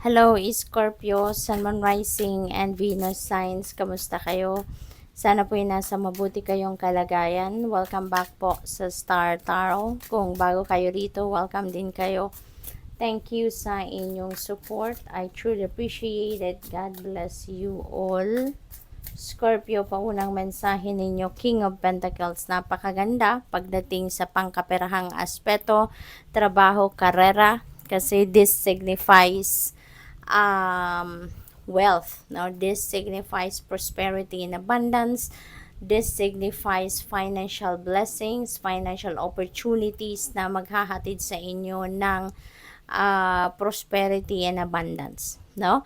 Hello, Scorpio, Sun, Moon Rising, and Venus signs. Kamusta kayo? Sana po nasa mabuti kayong kalagayan. Welcome back po sa Star Tarot. Kung bago kayo rito, welcome din kayo. Thank you sa inyong support. I truly appreciate it. God bless you all. Scorpio, paunang mensahe ninyo, King of Pentacles. Napakaganda pagdating sa pangkaperahang aspeto, trabaho, karera. Kasi this signifies wealth. Now, this signifies prosperity and abundance. This signifies financial blessings, financial opportunities na maghahatid sa inyo ng prosperity and abundance. No?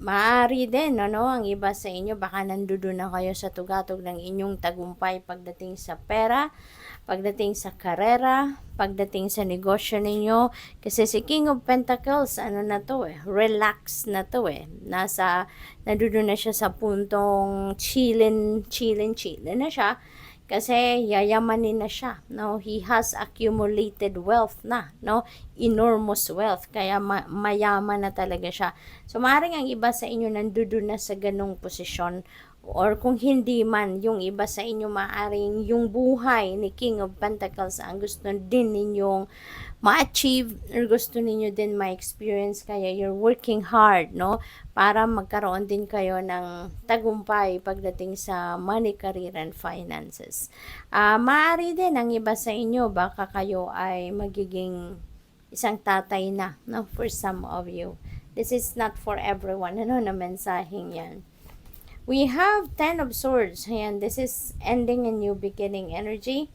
Maaari din, ang iba sa inyo, baka nandoon na kayo sa tugatog ng inyong tagumpay pagdating sa pera, pagdating sa karera, pagdating sa negosyo ninyo. Kasi si King of Pentacles, relax na to nandoon na siya sa puntong chillin na siya. Kasi yayamanin na siya, he has accumulated wealth na, enormous wealth, kaya mayaman na talaga siya. So maaaring ang iba sa inyo nandoon na sa ganong posisyon, or kung hindi man, yung iba sa inyo maaaring yung buhay ni King of Pentacles ang gusto din ninyong ma-achieve, or gusto ninyo din ma-experience, kaya you're working hard, para magkaroon din kayo ng tagumpay pagdating sa money, career, and finances. Maaari din ang iba sa inyo, baka kayo ay magiging isang tatay na, for some of you. This is not for everyone, na mensaheng yan. We have 10 of Swords. Ayan, this is ending and new beginning energy.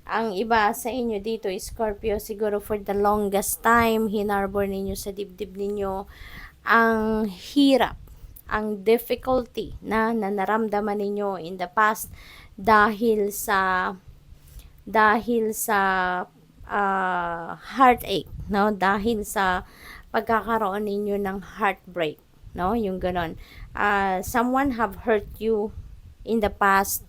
Ang iba sa inyo dito, Scorpio, siguro for the longest time, hinarbor ninyo sa dibdib ninyo ang hirap, ang difficulty na naramdaman ninyo in the past dahil sa heartache, dahil sa pagkakaroon ninyo ng heartbreak, yung ganon. Someone have hurt you in the past,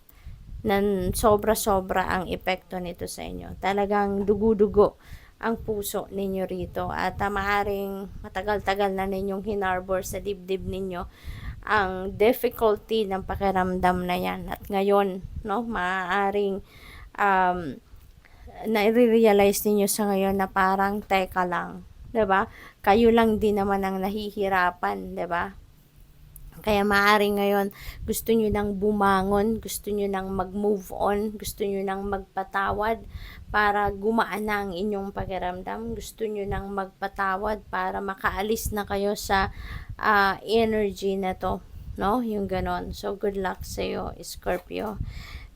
nan sobra-sobra ang epekto nito sa inyo. Talagang dugo-dugo ang puso ninyo rito, at maaring matagal-tagal na ninyong hinarbor sa dibdib ninyo ang difficulty ng pakiramdam na yan. At ngayon, maaaring na-realize ninyo sa ngayon na parang teka lang, 'di ba? Kayo lang din naman ang nahihirapan, 'di ba? Kaya maaring ngayon, gusto nyo nang bumangon, gusto nyo nang mag-move on, gusto nyo nang magpatawad para gumaan na ang inyong pakiramdam. Gusto nyo nang magpatawad para makaalis na kayo sa energy na to, yung ganon. So, good luck sa iyo, Scorpio.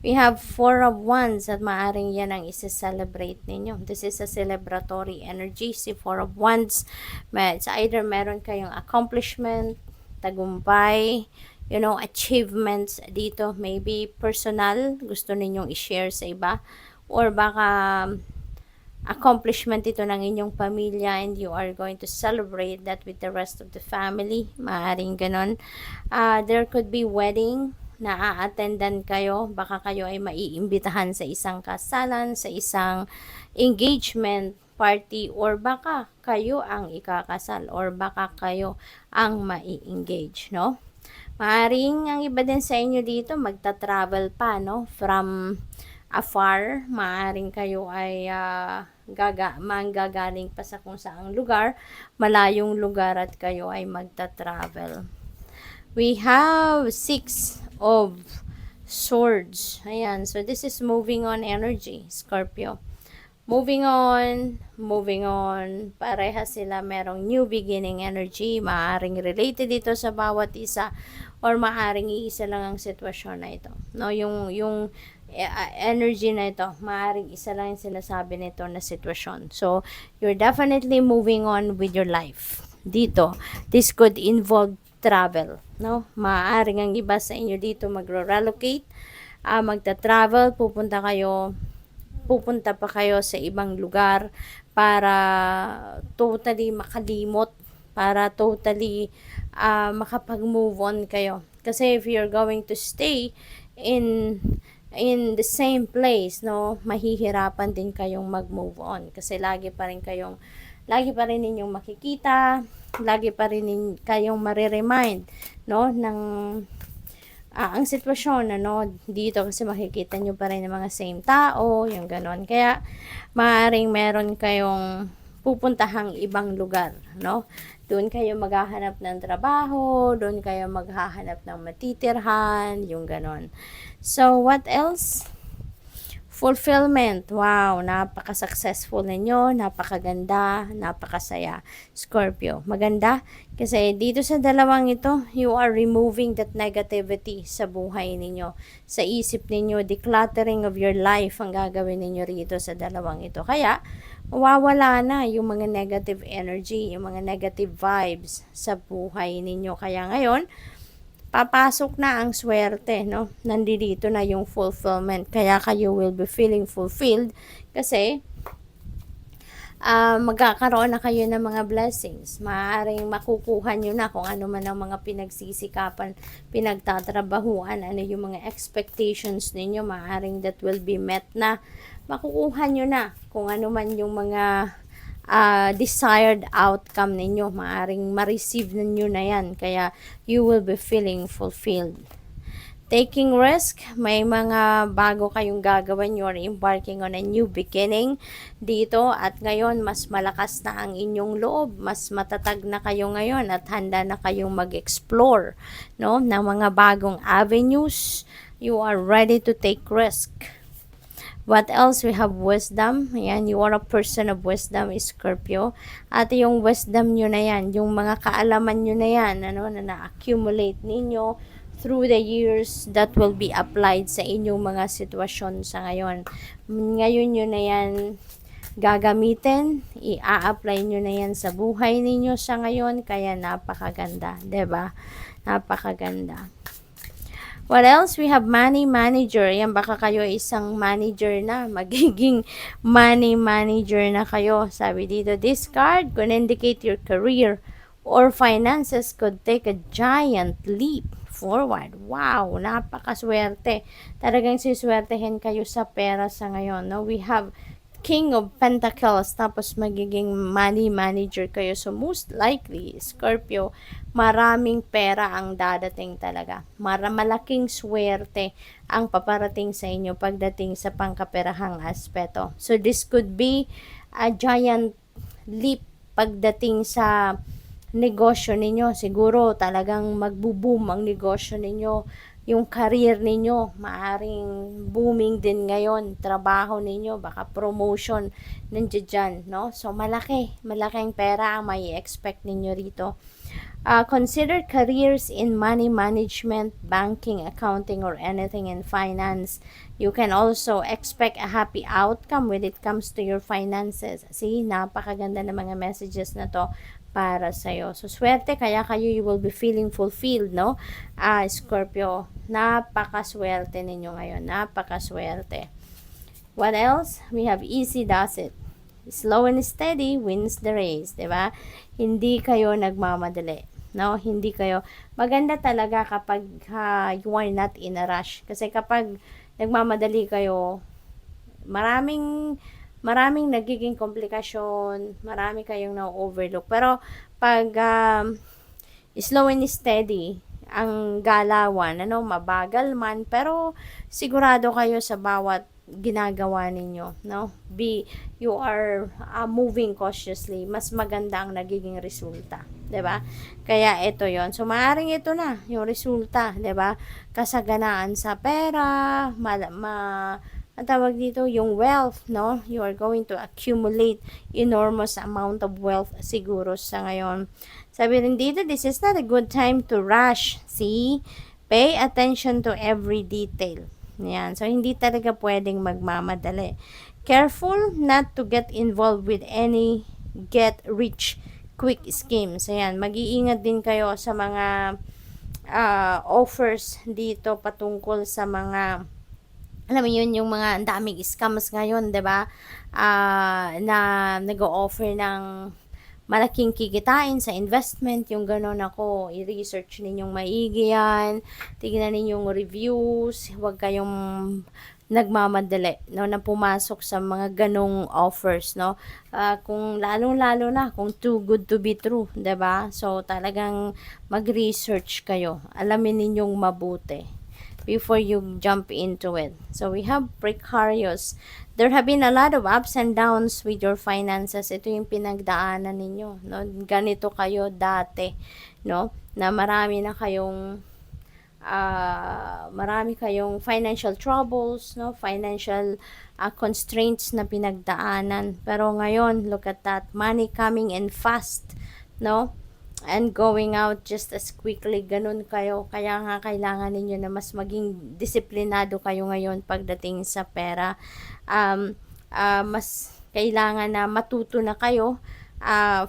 We have 4 of Wands, at maaring yan ang isa-celebrate ninyo. This is a celebratory energy, si 4 of Wands. It's either meron kayong accomplishment, tagumpay, achievements dito, maybe personal, gusto ninyong i-share sa iba, or baka accomplishment ito ng inyong pamilya and you are going to celebrate that with the rest of the family. Maaring ganon. There could be wedding na a-attendan kayo, baka kayo ay maiimbitahan sa isang kasalan, sa isang engagement party, or baka kayo ang ikakasal, or baka kayo ang mai-engage, Maaring ang iba din sa inyo dito magta-travel pa, from afar. Maaring kayo ay manggagaling pa sa kung saang lugar, malayong lugar, at kayo ay magta-travel. We have 6 of Swords. Ayan, so this is moving on energy, Scorpio. Moving on, parehas sila merong new beginning energy, maaring related dito sa bawat isa, or maaring iisa lang ang sitwasyon na ito. Yung energy na ito, maaring isa lang yung sinasabi nito na sitwasyon. So, you're definitely moving on with your life. Dito, this could involve travel, Maaring ang iba sa inyo dito magro-relocate, magta-travel, pupunta pa kayo sa ibang lugar para totally makalimot, para totally makapag-move on kayo. Kasi if you're going to stay in the same place, mahihirapan din kayong mag-move on. Kasi lagi pa rin kayong lagi pa rin ninyong makikita, lagi pa rin kayong mariremind, no, ng ang sitwasyon, ano, dito kasi makikita nyo pa rin ng mga same tao, yung ganon. Kaya, maaaring meron kayong pupuntahang ibang lugar, no? Doon kayo maghahanap ng trabaho, doon kayo maghahanap ng matitirhan, yung ganon. So, what else? Fulfillment. Wow, napaka-successful ninyo, napakaganda, napakasaya. Scorpio, maganda kasi dito sa dalawang ito, you are removing that negativity sa buhay ninyo. Sa isip ninyo, decluttering of your life ang gagawin ninyo rito sa dalawang ito. Kaya, mawawala na yung mga negative energy, yung mga negative vibes sa buhay ninyo. Kaya ngayon, papasok na ang swerte, no? Nandito na yung fulfillment. Kaya kayo will be feeling fulfilled kasi magkakaroon na kayo ng mga blessings. Maaaring makukuha nyo na kung ano man ang mga pinagsisikapan, pinagtatrabahuan, ano yung mga expectations ninyo. Maaaring that will be met na. Makukuha nyo na kung ano man yung mga desired outcome ninyo. Maaring ma-receive ninyo na yan. Kaya, you will be feeling fulfilled. Taking risk, may mga bago kayong gagawin. You are embarking on a new beginning dito. At ngayon, mas malakas na ang inyong loob. Mas matatag na kayo ngayon at handa na kayong mag-explore, no, ng mga bagong avenues. You are ready to take risk. What else? We have wisdom. Ayan, you are a person of wisdom, Scorpio. At yung wisdom nyo na yan, yung mga kaalaman nyo na yan, ano, na na-accumulate ninyo through the years, that will be applied sa inyong mga sitwasyon sa ngayon. Ngayon nyo na yan gagamitin, i-a-apply nyo na yan sa buhay ninyo sa ngayon, kaya napakaganda, 'di ba? Napakaganda. What else? We have money manager. Yan, baka kayo isang manager na. Magiging money manager na kayo. Sabi dito, this card could indicate your career or finances could take a giant leap forward. Wow, napakaswerte. Talagang siswertehin kayo sa pera sa ngayon. No? We have King of Pentacles, tapos magiging money manager kayo. So, most likely, Scorpio, maraming pera ang dadating talaga. Malaking swerte ang paparating sa inyo pagdating sa pangkaperahang aspeto. So, this could be a giant leap pagdating sa negosyo ninyo. Siguro talagang magbo-boom ang negosyo ninyo. Yung career ninyo, maaring booming din ngayon. Trabaho ninyo, baka promotion nandiyan dyan, no? So, malaking pera ang may expect ninyo rito. Consider careers in money management, banking, accounting, or anything in finance. You can also expect a happy outcome when it comes to your finances. See, napakaganda ng mga messages na to para sa'yo. So, swerte, kaya kayo, you will be feeling fulfilled, no? Scorpio, napakaswerte ninyo ngayon. Napakaswerte. What else? We have easy does it. Slow and steady wins the race, 'di ba? Hindi kayo nagmamadali, no? Hindi kayo maganda talaga kapag you are not in a rush. Kasi kapag nagmamadali kayo, maraming nagiging komplikasyon, marami kayong na-overlook. Pero pag slow and steady ang galawan, ano, mabagal man, pero sigurado kayo sa bawat ginagawa ninyo, no? You are moving cautiously, mas maganda ang nagiging resulta, 'di ba? Kaya ito 'yon. So maaring ito na yung resulta, 'di ba? Kasaganaan sa pera, ang tawag dito, yung wealth, no? You are going to accumulate enormous amount of wealth siguro sa ngayon. Sabi rin dito, this is not a good time to rush. See? Pay attention to every detail. Yan. So, hindi talaga pwedeng magmamadali. Careful not to get involved with any get-rich quick schemes. Ayan. Mag-iingat din kayo sa mga offers dito patungkol sa mga, alam mo yun, yung mga daming scams ngayon, 'di ba? Na nag-o-offer ng malaking kikitain sa investment, yung gano'n. Ako, i-research ninyong maigi yan, tignan ninyong reviews, huwag kayong nagmamadali, no, na pumasok sa mga ganong offers, no. Kung lalong-lalo na kung too good to be true, 'di ba? So talagang mag-research kayo. Alamin ninyong mabuti before you jump into it. So we have precarious. There have been a lot of ups and downs with your finances. Ito yung pinagdaanan ninyo, no? Ganito kayo dati, no? Na marami kayong financial troubles, no, financial constraints na pinagdaanan. Pero ngayon, look at that, money coming in fast, no, and going out just as quickly. Ganun kayo, kaya nga kailangan ninyo na mas maging disiplinado kayo ngayon pagdating sa pera. Mas kailangan na matuto na kayo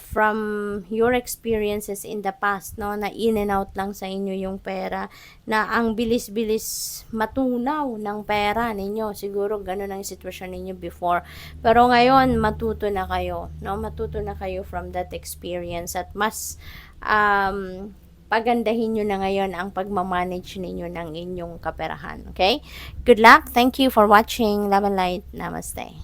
from your experiences in the past, no, na in and out lang sa inyo yung pera, na ang bilis-bilis matunaw ng pera ninyo. Siguro ganun ang sitwasyon ninyo before, pero ngayon matuto na kayo, no, matuto na kayo from that experience, at mas pagandahin nyo na ngayon ang pagmamanage ninyo ng inyong kaperahan. Okay, good luck, thank you for watching. Love and light, namaste.